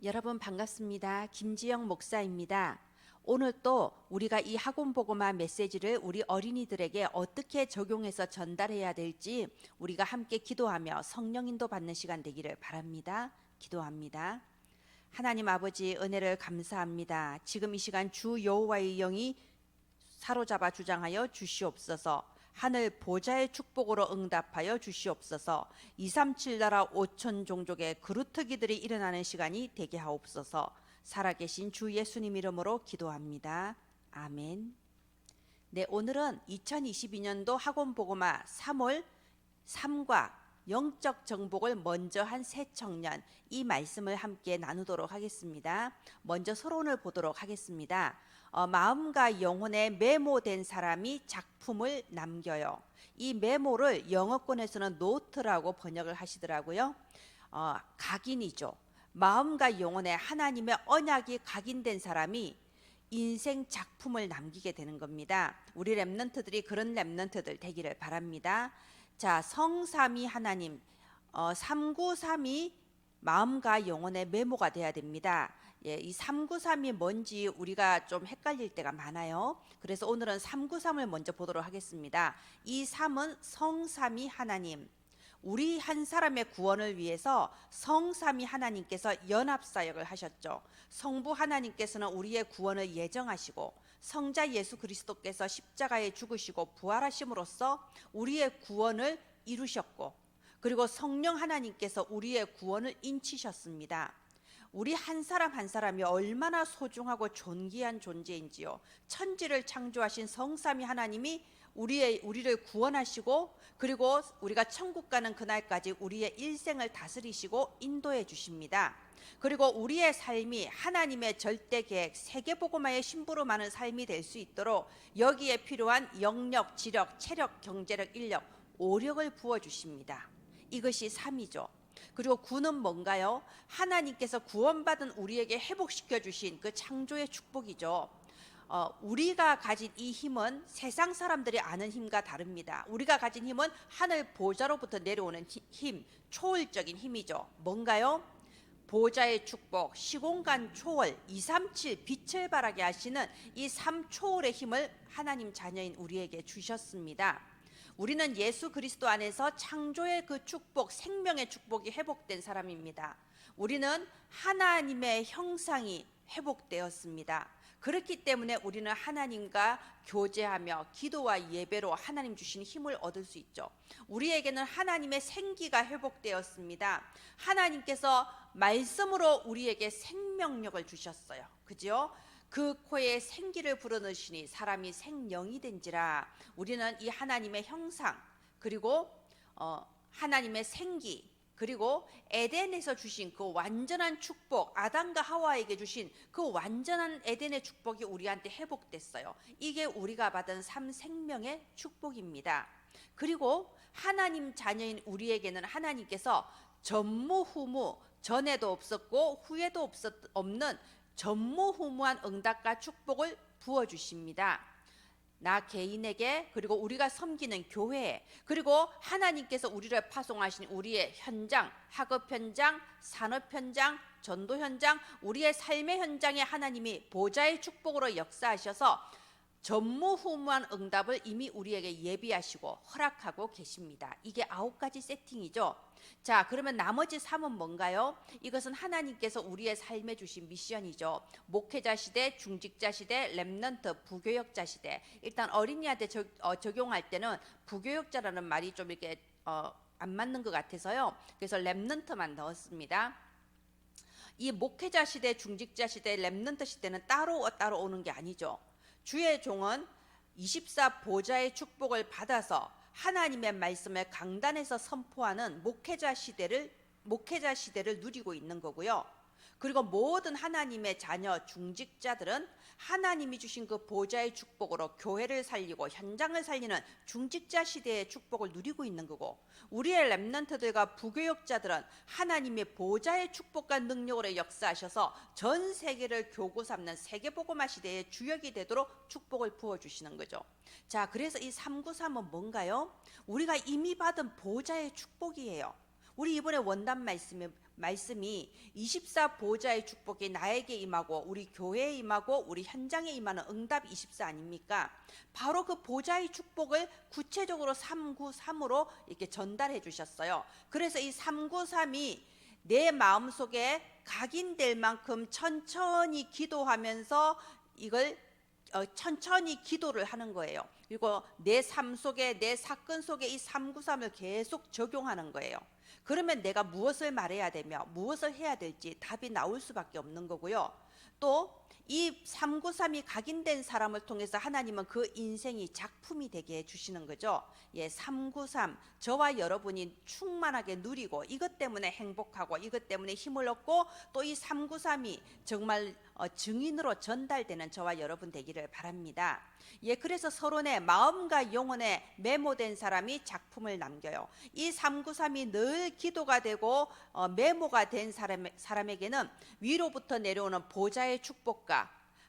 여러분 반갑습니다. 김지영 목사입니다. 오늘 또 우리가 이 학원보고마 메시지를 우리 어린이들에게 어떻게 적용해서 전달해야 될지 우리가 함께 기도하며 성령 인도 받는 시간 되기를 바랍니다. 기도합니다. 하나님 아버지 은혜를 감사합니다. 지금 이 시간 주 여호와의 영이 사로잡아 주장하여 주시옵소서. 하늘 보좌의 축복으로 응답하여 주시옵소서. 237 나라 5천 종족의 그루터기들이 일어나는 시간이 되게 하옵소서. 살아계신 주 예수님 이름으로 기도합니다. 아멘. 네, 오늘은 2022년도 학원보고마 3월 3과 영적 정복을 먼저 한 새 청년, 이 말씀을 함께 나누도록 하겠습니다. 먼저 서론을 보도록 하겠습니다. 마음과 영혼에 메모된 사람이 작품을 남겨요. 이 메모를 영어권에서는 노트라고 번역을 하시더라고요. 각인이죠. 마음과 영혼에 하나님의 언약이 각인된 사람이 인생 작품을 남기게 되는 겁니다. 우리 랩런트들이 그런 랩런트들 되기를 바랍니다. 자, 성삼위 하나님, 393이 마음과 영혼의 메모가 돼야 됩니다. 예, 이 393이 뭔지 우리가 좀 헷갈릴 때가 많아요. 그래서 오늘은 393을 먼저 보도록 하겠습니다. 이 3은 성삼위 하나님, 우리 한 사람의 구원을 위해서 성삼위 하나님께서 연합사역을 하셨죠. 성부 하나님께서는 우리의 구원을 예정하시고 성자 예수 그리스도께서 십자가에 죽으시고 부활하심으로써 우리의 구원을 이루셨고, 그리고 성령 하나님께서 우리의 구원을 인치셨습니다. 우리 한 사람 한 사람이 얼마나 소중하고 존귀한 존재인지요. 천지를 창조하신 성삼위 하나님이 우리를 구원하시고, 그리고 우리가 천국 가는 그날까지 우리의 일생을 다스리시고 인도해 주십니다. 그리고 우리의 삶이 하나님의 절대 계획, 세계복음화의 심부름하는 삶이 될 수 있도록 여기에 필요한 영력, 지력, 체력, 경제력, 인력, 오력을 부어주십니다. 이것이 3이죠. 그리고 9는 뭔가요? 하나님께서 구원받은 우리에게 회복시켜 주신 그 창조의 축복이죠. 우리가 가진 이 힘은 세상 사람들이 아는 힘과 다릅니다. 우리가 가진 힘은 하늘 보좌로부터 내려오는 힘, 초월적인 힘이죠. 뭔가요? 보좌의 축복, 시공간 초월, 237 빛을 발하게 하시는 이 3초월의 힘을 하나님 자녀인 우리에게 주셨습니다. 우리는 예수 그리스도 안에서 창조의 그 축복, 생명의 축복이 회복된 사람입니다. 우리는 하나님의 형상이 회복되었습니다. 그렇기 때문에 우리는 하나님과 교제하며 기도와 예배로 하나님 주신 힘을 얻을 수 있죠. 우리에게는 하나님의 생기가 회복되었습니다. 하나님께서 말씀으로 우리에게 생명력을 주셨어요. 그죠? 그 코에 생기를 불어넣으시니 사람이 생명이 된지라. 우리는 이 하나님의 형상, 그리고 하나님의 생기, 그리고 에덴에서 주신 그 완전한 축복, 아담과 하와에게 주신 그 완전한 에덴의 축복이 우리한테 회복됐어요. 이게 우리가 받은 삼생명의 축복입니다. 그리고 하나님 자녀인 우리에게는 하나님께서 전무후무, 전에도 없었고 후에도 없는 전무후무한 응답과 축복을 부어주십니다. 나 개인에게, 그리고 우리가 섬기는 교회에, 그리고 하나님께서 우리를 파송하신 우리의 현장, 학업 현장, 산업 현장, 전도 현장, 우리의 삶의 현장에 하나님이 보좌의 축복으로 역사하셔서 전무후무한 응답을 이미 우리에게 예비하시고 허락하고 계십니다. 이게 9가지 세팅이죠. 자, 그러면 나머지 3은 뭔가요? 이것은 하나님께서 우리의 삶에 주신 미션이죠. 목회자 시대, 중직자 시대, 렘넌트, 부교역자 시대. 일단 어린이한테 적용할 때는 부교역자라는 말이 좀 이렇게 안 맞는 것 같아서요. 그래서 렘넌트만 넣었습니다. 이 목회자 시대, 중직자 시대, 렘넌트 시대는 따로 오는 게 아니죠. 주의 종은 24 보좌의 축복을 받아서 하나님의 말씀을 강단에서 선포하는 목회자 시대를 누리고 있는 거고요. 그리고 모든 하나님의 자녀 중직자들은 하나님이 주신 그 보좌의 축복으로 교회를 살리고 현장을 살리는 중직자 시대의 축복을 누리고 있는 거고, 우리의 렘넌트들과 부교역자들은 하나님의 보좌의 축복과 능력으로 역사하셔서 전 세계를 교구 삼는 세계복음화 시대의 주역이 되도록 축복을 부어주시는 거죠. 자, 그래서 이 393은 뭔가요? 우리가 이미 받은 보좌의 축복이에요. 우리 이번에 원단 말씀에 말씀이 24 보좌의 축복이 나에게 임하고 우리 교회에 임하고 우리 현장에 임하는 응답 24 아닙니까? 바로 그 보좌의 축복을 구체적으로 393으로 이렇게 전달해 주셨어요. 그래서 이 393이 내 마음속에 각인될 만큼 천천히 기도하면서 이걸 천천히 기도를 하는 거예요. 그리고 내 삶 속에 내 사건 속에 이 393을 계속 적용하는 거예요. 그러면 내가 무엇을 말해야 되며 무엇을 해야 될지 답이 나올 수밖에 없는 거고요. 또 이 393이 각인된 사람을 통해서 하나님은 그 인생이 작품이 되게 해주시는 거죠. 393 저와 여러분이 충만하게 누리고 이것 때문에 행복하고 이것 때문에 힘을 얻고 또 이 393이 정말 증인으로 전달되는 저와 여러분 되기를 바랍니다. 그래서 서론에 마음과 영혼에 메모된 사람이 작품을 남겨요. 이 393이 늘 기도가 되고 메모가 된 사람에게는 위로부터 내려오는 보좌의 축복과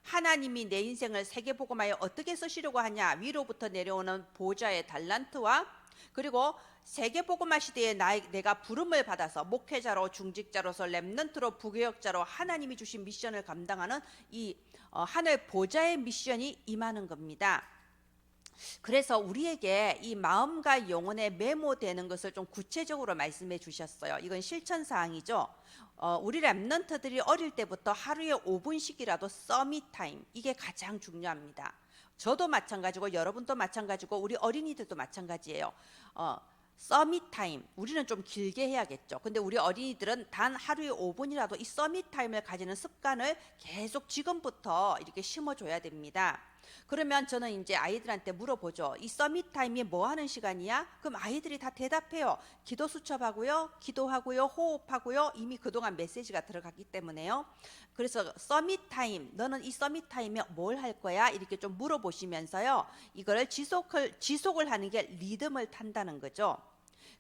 하나님이 내 인생을 세계복음화에 어떻게 쓰시려고 하냐, 위로부터 내려오는 보좌의 달란트와 그리고 세계복음화 시대에 내가 부름을 받아서 목회자로 중직자로서 렘넌트로 부교역자로 하나님이 주신 미션을 감당하는 이 하늘 보좌의 미션이 임하는 겁니다. 그래서 우리에게 이 마음과 영혼에 메모되는 것을 좀 구체적으로 말씀해 주셨어요. 이건 실천 사항이죠. 우리 렘넌트들이 어릴 때부터 하루에 5분씩이라도 서밋 타임, 이게 가장 중요합니다. 저도 마찬가지고 여러분도 마찬가지고 우리 어린이들도 마찬가지예요. 서밋 타임, 우리는 좀 길게 해야겠죠. 근데 우리 어린이들은 단 하루에 5분이라도 이 서밋 타임을 가지는 습관을 계속 지금부터 이렇게 심어줘야 됩니다. 그러면 저는 이제 아이들한테 물어보죠. 이 서밋 타임이 뭐 하는 시간이야? 그럼 아이들이 다 대답해요. 기도 수첩하고요, 기도하고요, 호흡하고요. 이미 그동안 메시지가 들어갔기 때문에요. 그래서 서밋 타임, 너는 이 서밋 타임에 뭘 할 거야? 이렇게 좀 물어보시면서요, 이거를 지속을 하는 게 리듬을 탄다는 거죠.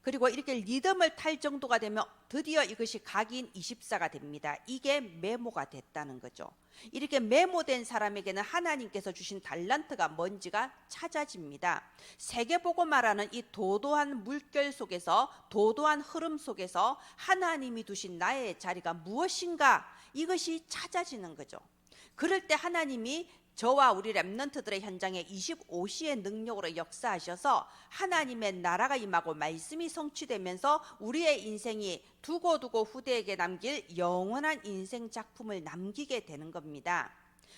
그리고 이렇게 리듬을 탈 정도가 되면 드디어 이것이 각인 24가 됩니다. 이게 메모가 됐다는 거죠. 이렇게 메모된 사람에게는 하나님께서 주신 달란트가 뭔지가 찾아집니다. 세계복음화라는 이 도도한 물결 속에서, 도도한 흐름 속에서 하나님이 두신 나의 자리가 무엇인가, 이것이 찾아지는 거죠. 그럴 때 하나님이 저와 우리 렘넌트들의 현장에 25시의 능력으로 역사하셔서 하나님의 나라가 임하고 말씀이 성취되면서 우리의 인생이 두고두고 후대에게 남길 영원한 인생 작품을 남기게 되는 겁니다.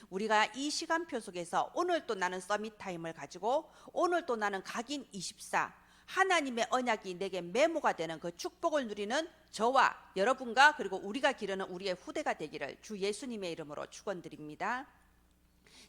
우리가 이 시간표 속에서 오늘 또 나는 서밋 타임을 가지고 오늘 또 나는 각인 24, 하나님의 언약이 내게 메모가 되는 그 축복을 누리는 저와 여러분과 그리고 우리가 기르는 우리의 후대가 되기를 주 예수님의 이름으로 축원드립니다.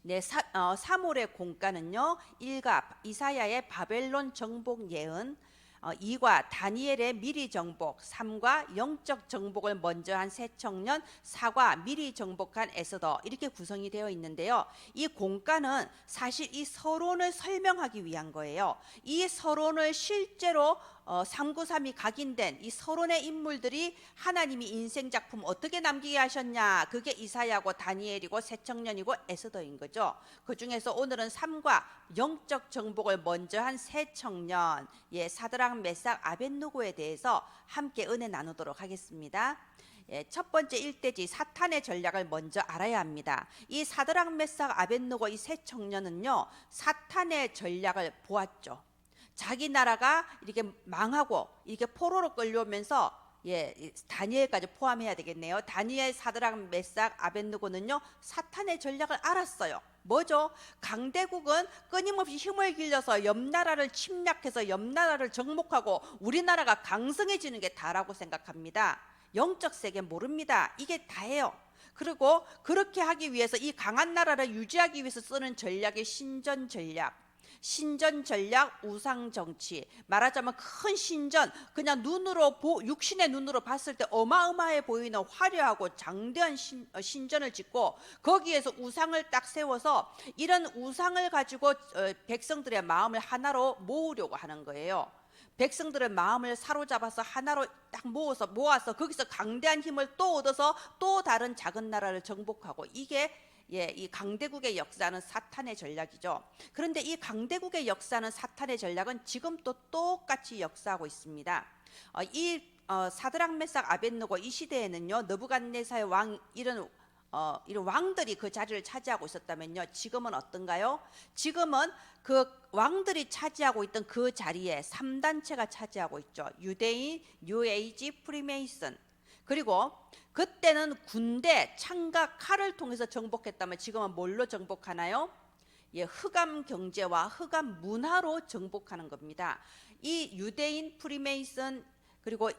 3월의 공과는요, 1가 이사야의 바벨론 정복 예언, 2과 다니엘의 미리 정복, 3과 영적 정복을 먼저 한 새 청년, 4과 미리 정복한 에스더, 이렇게 구성이 되어 있는데요. 이 공과는 사실 이 서론을 설명하기 위한 거예요. 이 서론을 실제로 393이 각인된 이 서론의 인물들이 하나님이 인생 작품 어떻게 남기게 하셨냐, 그게 이사야고 다니엘이고 새 청년이고 에스더인 거죠. 그 중에서 오늘은 3과 영적 정복을 먼저 한 새 청년, 사드락 메삭 아벳느고에 대해서 함께 은혜 나누도록 하겠습니다. 첫 번째 일대지 사탄의 전략을 먼저 알아야 합니다. 이 사드락 메삭 아벳느고 이 새 청년은요, 사탄의 전략을 보았죠. 자기 나라가 이렇게 망하고 이렇게 포로로 끌려오면서 다니엘까지 포함해야 되겠네요. 다니엘, 사드락, 메삭, 아벳느고는요, 사탄의 전략을 알았어요. 뭐죠? 강대국은 끊임없이 힘을 길러서 옆나라를 침략해서 옆나라를 정복하고 우리나라가 강성해지는 게 다라고 생각합니다. 영적 세계 모릅니다. 이게 다예요. 그리고 그렇게 하기 위해서 이 강한 나라를 유지하기 위해서 쓰는 전략이 신전 전략, 우상 정치, 말하자면 큰 신전, 그냥 육신의 눈으로 봤을 때 어마어마해 보이는 화려하고 장대한 신전을 짓고 거기에서 우상을 딱 세워서 이런 우상을 가지고 백성들의 마음을 하나로 모으려고 하는 거예요. 백성들의 마음을 사로잡아서 하나로 딱 모아서 거기서 강대한 힘을 또 얻어서 또 다른 작은 나라를 정복하고, 이게 이 강대국의 역사는 사탄의 전략이죠. 그런데 이 강대국의 역사는 사탄의 전략은 지금도 똑같이 역사하고 있습니다. 이 사드락 메삭 아벳느고 이 시대에는요, 느부갓네살의 왕 이런 왕들이 그 자리를 차지하고 있었다면요, 지금은 어떤가요? 지금은 그 왕들이 차지하고 있던 그 자리에 3단체가 차지하고 있죠. 유대인, 뉴에이지, 프리메이슨. 그리고 그때는 군대, 창과 칼을 통해서 정복했다면 지금은 뭘로 정복하나요? 예, 흑암 경제와 흑암 문화로 정복하는 겁니다. 이 유대인, 프리메이슨, 그리고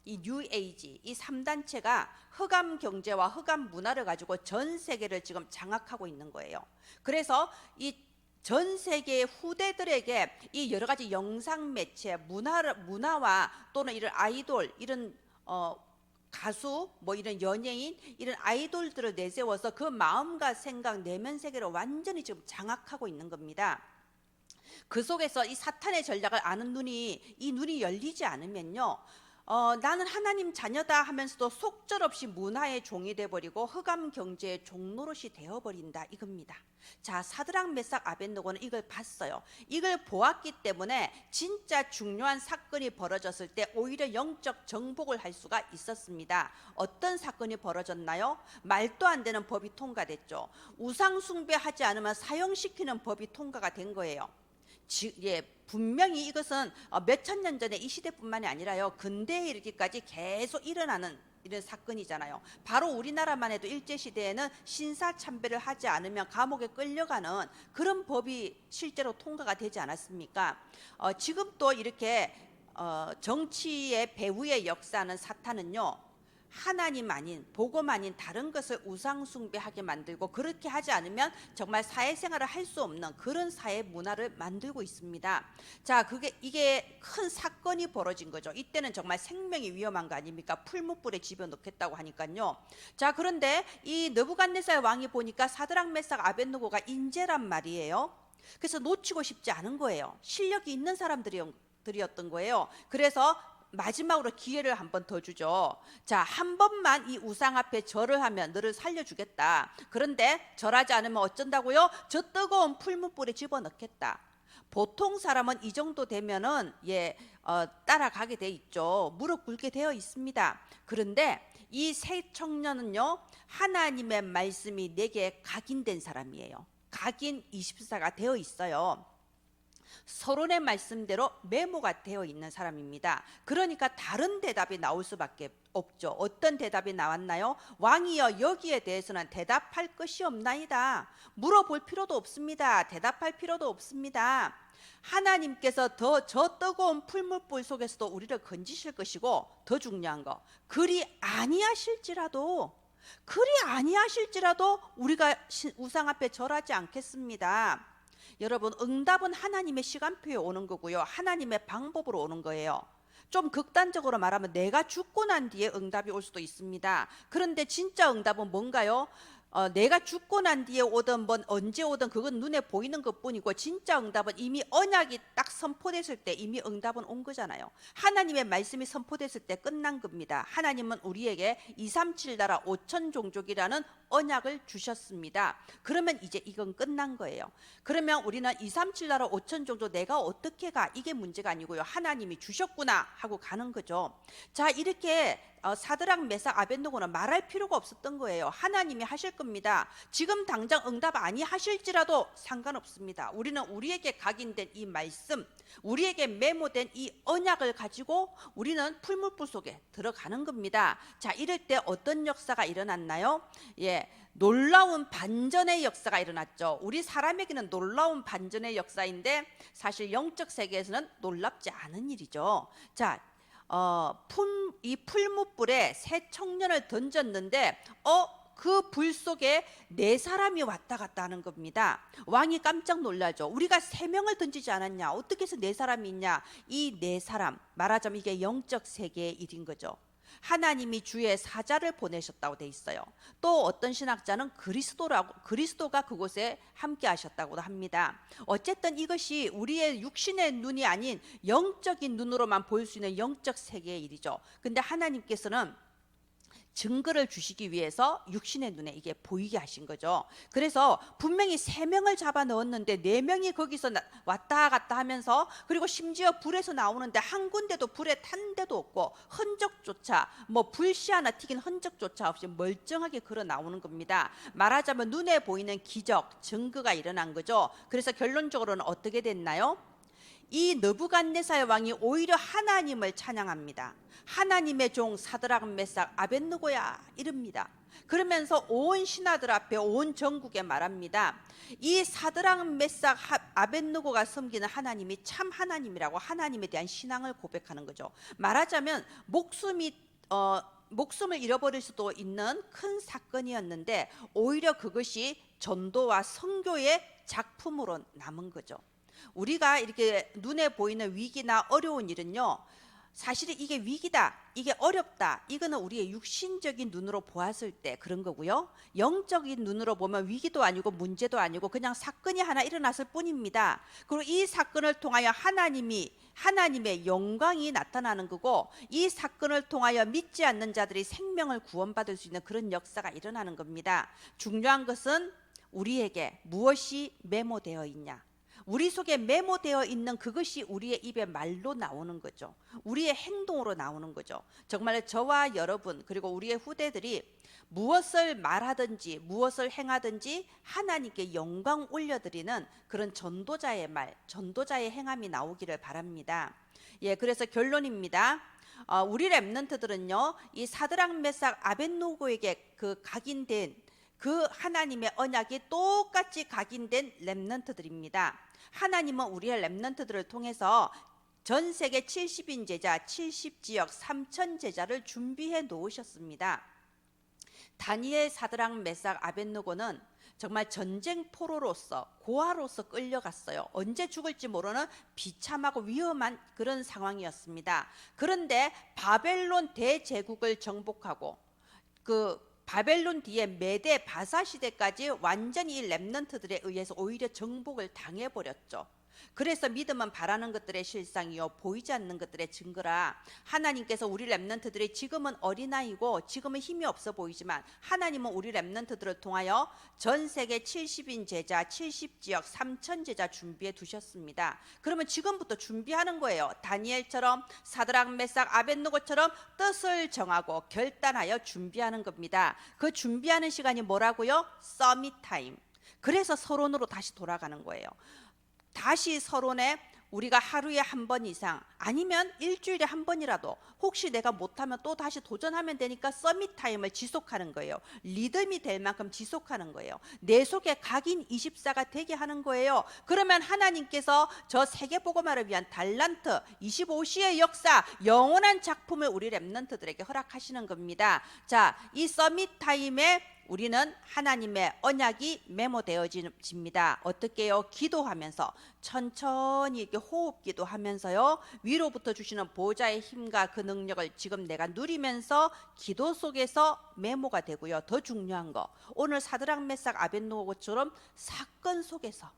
이 뉴에이지, 이 3단체가 흑암 경제와 흑암 문화를 가지고 전 세계를 지금 장악하고 있는 거예요. 그래서 이 전 세계의 후대들에게 이 여러 가지 영상 매체, 문화와 또는 이런 아이돌, 이런 가수, 뭐 이런 연예인, 이런 아이돌들을 내세워서 그 마음과 생각, 내면 세계를 완전히 지금 장악하고 있는 겁니다. 그 속에서 이 사탄의 전략을 아는 이 눈이 열리지 않으면요, 나는 하나님 자녀다 하면서도 속절없이 문화의 종이 돼버리고 흑암 경제의 종노릇이 되어버린다, 이겁니다. 자, 사드락 메삭 아벳느고는 이걸 봤어요. 이걸 보았기 때문에 진짜 중요한 사건이 벌어졌을 때 오히려 영적 정복을 할 수가 있었습니다. 어떤 사건이 벌어졌나요? 말도 안 되는 법이 통과됐죠. 우상 숭배하지 않으면 사형시키는 법이 통과가 된 거예요. 분명히 이것은 몇천 년 전에 이 시대뿐만이 아니라요, 근대에 이르기까지 계속 일어나는 이런 사건이잖아요. 바로 우리나라만 해도 일제시대에는 신사참배를 하지 않으면 감옥에 끌려가는 그런 법이 실제로 통과가 되지 않았습니까? 지금 또 이렇게 정치의 배후의 역사는 사탄은요, 하나님 아닌, 복음 아닌 다른 것을 우상 숭배하게 만들고, 그렇게 하지 않으면 정말 사회생활을 할 수 없는 그런 사회 문화를 만들고 있습니다. 자, 이게 큰 사건이 벌어진 거죠. 이때는 정말 생명이 위험한 거 아닙니까? 풀무불에 집어넣겠다고 하니까요. 자, 그런데 이 느부갓네살 왕이 보니까 사드락 메삭 아벳느고가 인재란 말이에요. 그래서 놓치고 싶지 않은 거예요. 실력이 있는 사람들이었던 거예요. 그래서 마지막으로 기회를 한 번 더 주죠. 자, 한 번만 이 우상 앞에 절을 하면 너를 살려주겠다. 그런데 절하지 않으면 어쩐다고요? 저 뜨거운 풀무불에 집어넣겠다. 보통 사람은 이 정도 되면은 따라가게 돼 있죠. 무릎 꿇게 되어 있습니다. 그런데 이 새 청년은요, 하나님의 말씀이 내게 각인된 사람이에요. 각인 24가 되어 있어요. 서론의 말씀대로 메모가 되어 있는 사람입니다. 그러니까 다른 대답이 나올 수밖에 없죠. 어떤 대답이 나왔나요? 왕이여, 여기에 대해서는 대답할 것이 없나이다. 물어볼 필요도 없습니다. 대답할 필요도 없습니다. 하나님께서 저 뜨거운 풀무불 속에서도 우리를 건지실 것이고, 더 중요한 거, 그리 아니하실지라도 우리가 우상 앞에 절하지 않겠습니다. 여러분, 응답은 하나님의 시간표에 오는 거고요, 하나님의 방법으로 오는 거예요. 좀 극단적으로 말하면 내가 죽고 난 뒤에 응답이 올 수도 있습니다. 그런데 진짜 응답은 뭔가요? 내가 죽고 난 뒤에 오든 언제 오든 그건 눈에 보이는 것뿐이고, 진짜 응답은 이미 언약이 딱 선포됐을 때 이미 응답은 온 거잖아요. 하나님의 말씀이 선포됐을 때 끝난 겁니다. 하나님은 우리에게 237 나라 5천 종족이라는 언약을 주셨습니다. 그러면 이제 이건 끝난 거예요. 그러면 우리는 237 나라 5천 종족 내가 어떻게 가, 이게 문제가 아니고요, 하나님이 주셨구나 하고 가는 거죠. 자, 이렇게 사드락 메삭 아벳느고는 말할 필요가 없었던 거예요. 하나님이 하실 겁니다. 지금 당장 응답 아니하실지라도 상관없습니다. 우리는 우리에게 각인된 이 말씀, 우리에게 메모된 이 언약을 가지고 우리는 풀무불 속에 들어가는 겁니다. 자, 이럴 때 어떤 역사가 일어났나요? 놀라운 반전의 역사가 일어났죠. 우리 사람에게는 놀라운 반전의 역사인데 사실 영적 세계에서는 놀랍지 않은 일이죠. 자, 이 풀무불에 새 청년을 던졌는데 그 불 속에 4사람이 왔다 갔다 하는 겁니다. 왕이 깜짝 놀라죠. 우리가 3명을 던지지 않았냐, 어떻게 해서 4사람이 있냐. 이 4사람, 말하자면 이게 영적 세계의 일인 거죠. 하나님이 주의 사자를 보내셨다고 돼 있어요. 또 어떤 신학자는 그리스도가 그곳에 함께 하셨다고 합니다. 어쨌든 이것이 우리의 육신의 눈이 아닌 영적인 눈으로만 볼 수 있는 영적 세계의 일이죠. 근데 하나님께서는 증거를 주시기 위해서 육신의 눈에 이게 보이게 하신 거죠. 그래서 분명히 3명을 잡아 넣었는데 4명이 거기서 왔다 갔다 하면서, 그리고 심지어 불에서 나오는데 한 군데도 불에 탄 데도 없고 흔적조차, 뭐 불씨 하나 튀긴 흔적조차 없이 멀쩡하게 걸어 나오는 겁니다. 말하자면 눈에 보이는 기적, 증거가 일어난 거죠. 그래서 결론적으로는 어떻게 됐나요? 이 느부갓네살 왕이 오히려 하나님을 찬양합니다. 하나님의 종 사드락 메삭 아벳느고야 이릅니다. 그러면서 온 신하들 앞에, 온 전국에 말합니다. 이 사드락 메삭 아벳느고가 섬기는 하나님이 참 하나님이라고 하나님에 대한 신앙을 고백하는 거죠. 말하자면 목숨을 잃어버릴 수도 있는 큰 사건이었는데 오히려 그것이 전도와 선교의 작품으로 남은 거죠. 우리가 이렇게 눈에 보이는 위기나 어려운 일은요, 사실은 이게 위기다, 이게 어렵다, 이거는 우리의 육신적인 눈으로 보았을 때 그런 거고요. 영적인 눈으로 보면 위기도 아니고 문제도 아니고 그냥 사건이 하나 일어났을 뿐입니다. 그리고 이 사건을 통하여 하나님의 영광이 나타나는 거고, 이 사건을 통하여 믿지 않는 자들이 생명을 구원받을 수 있는 그런 역사가 일어나는 겁니다. 중요한 것은 우리에게 무엇이 메모되어 있냐, 우리 속에 메모되어 있는 그것이 우리의 입에 말로 나오는 거죠. 우리의 행동으로 나오는 거죠. 정말 저와 여러분 그리고 우리의 후대들이 무엇을 말하든지 무엇을 행하든지 하나님께 영광 올려드리는 그런 전도자의 말, 전도자의 행함이 나오기를 바랍니다. 예, 그래서 결론입니다. 우리 렘넌트들은요, 이 사드락 메삭 아벳느고에게 그 각인된 그 하나님의 언약이 똑같이 각인된 렘넌트들입니다. 하나님은 우리의 렘넌트들을 통해서 전 세계 70인 제자, 70지역 3천 제자를 준비해 놓으셨습니다. 다니엘, 사드락, 메삭, 아벳느고는 정말 전쟁 포로로서, 고아로서 끌려갔어요. 언제 죽을지 모르는 비참하고 위험한 그런 상황이었습니다. 그런데 바벨론 대제국을 정복하고 그 바벨론 뒤에 메대 바사 시대까지 완전히 이 렘넌트들에 의해서 오히려 정복을 당해버렸죠. 그래서 믿음은 바라는 것들의 실상이요 보이지 않는 것들의 증거라. 하나님께서 우리 렘넌트들이 지금은 어린아이고 지금은 힘이 없어 보이지만 하나님은 우리 렘넌트들을 통하여 전 세계 70인 제자, 70지역 3천 제자 준비해 두셨습니다. 그러면 지금부터 준비하는 거예요. 다니엘처럼, 사드락 메삭 아벳느고처럼 뜻을 정하고 결단하여 준비하는 겁니다. 그 준비하는 시간이 뭐라고요? 서밋 타임. 그래서 서론으로 다시 돌아가는 거예요. 다시 서론에 우리가 하루에 한 번 이상, 아니면 일주일에 한 번이라도, 혹시 내가 못하면 또 다시 도전하면 되니까 서밋 타임을 지속하는 거예요. 리듬이 될 만큼 지속하는 거예요. 내 속에 각인 24가 되게 하는 거예요. 그러면 하나님께서 저 세계복음화를 위한 달란트 25시의 역사, 영원한 작품을 우리 렘넌트들에게 허락하시는 겁니다. 자, 이 서밋 타임에 우리는 하나님의 언약이 메모되어집니다. 어떻게요? 기도하면서 천천히 이렇게 호흡기도 하면서요, 위로부터 주시는 보좌의 힘과 그 능력을 지금 내가 누리면서 기도 속에서 메모가 되고요. 더 중요한 거, 오늘 사드락 메삭 아벳느고처럼 사건 속에서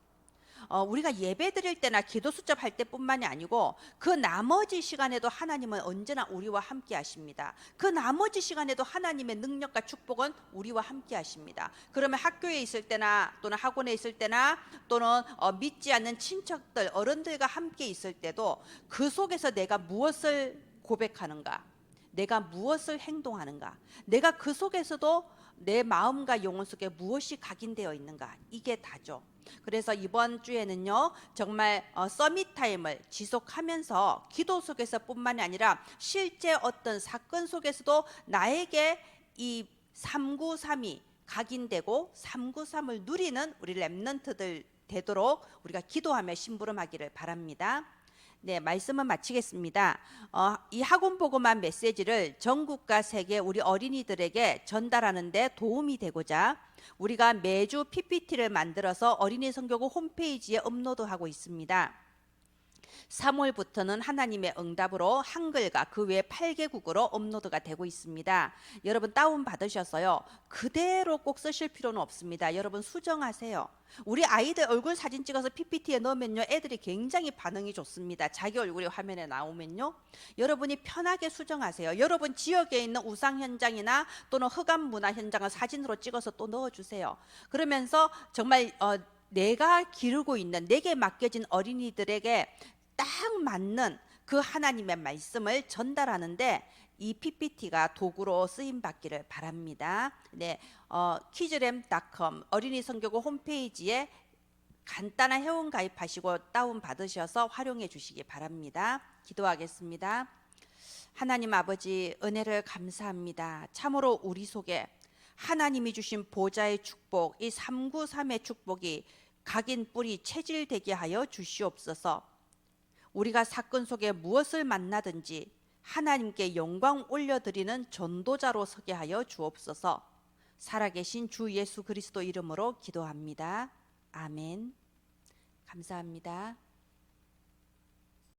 우리가 예배 드릴 때나 기도 수첩할 때뿐만이 아니고 그 나머지 시간에도 하나님은 언제나 우리와 함께 하십니다. 그 나머지 시간에도 하나님의 능력과 축복은 우리와 함께 하십니다. 그러면 학교에 있을 때나 또는 학원에 있을 때나 또는 믿지 않는 친척들, 어른들과 함께 있을 때도 그 속에서 내가 무엇을 고백하는가, 내가 무엇을 행동하는가, 내가 그 속에서도 내 마음과 영혼 속에 무엇이 각인되어 있는가, 이게 다죠. 그래서 이번 주에는요, 정말 서밋 타임을 지속하면서 기도 속에서 뿐만이 아니라 실제 어떤 사건 속에서도 나에게 이 393이 각인되고 393을 누리는 우리 렘넌트들 되도록 우리가 기도하며 심부름하기를 바랍니다. 네, 말씀은 마치겠습니다. 이 학원보고마 메시지를 전국과 세계 우리 어린이들에게 전달하는 데 도움이 되고자 우리가 매주 PPT를 만들어서 어린이 선교국 홈페이지에 업로드하고 있습니다. 3월부터는 하나님의 응답으로 한글과 그 외 8개국어로 업로드가 되고 있습니다. 여러분 다운 받으셔서요. 그대로 꼭 쓰실 필요는 없습니다. 여러분 수정하세요. 우리 아이들 얼굴 사진 찍어서 PPT에 넣으면요. 애들이 굉장히 반응이 좋습니다. 자기 얼굴이 화면에 나오면요. 여러분이 편하게 수정하세요. 여러분 지역에 있는 우상 현장이나 또는 흑암 문화 현장을 사진으로 찍어서 또 넣어주세요. 그러면서 정말 내가 기르고 있는 내게 맡겨진 어린이들에게 딱 맞는 그 하나님의 말씀을 전달하는데 이 PPT가 도구로 쓰임 받기를 바랍니다. 네, 키즈램.com 어린이 선교구 홈페이지에 간단한 회원 가입하시고 다운 받으셔서 활용해 주시기 바랍니다. 기도하겠습니다. 하나님 아버지 은혜를 감사합니다. 참으로 우리 속에 하나님이 주신 보좌의 축복, 이 393의 축복이 각인 뿌리 체질되게 하여 주시옵소서. 우리가 사건 속에 무엇을 만나든지 하나님께 영광 올려드리는 전도자로 서게 하여 주옵소서. 살아계신 주 예수 그리스도 이름으로 기도합니다. 아멘. 감사합니다.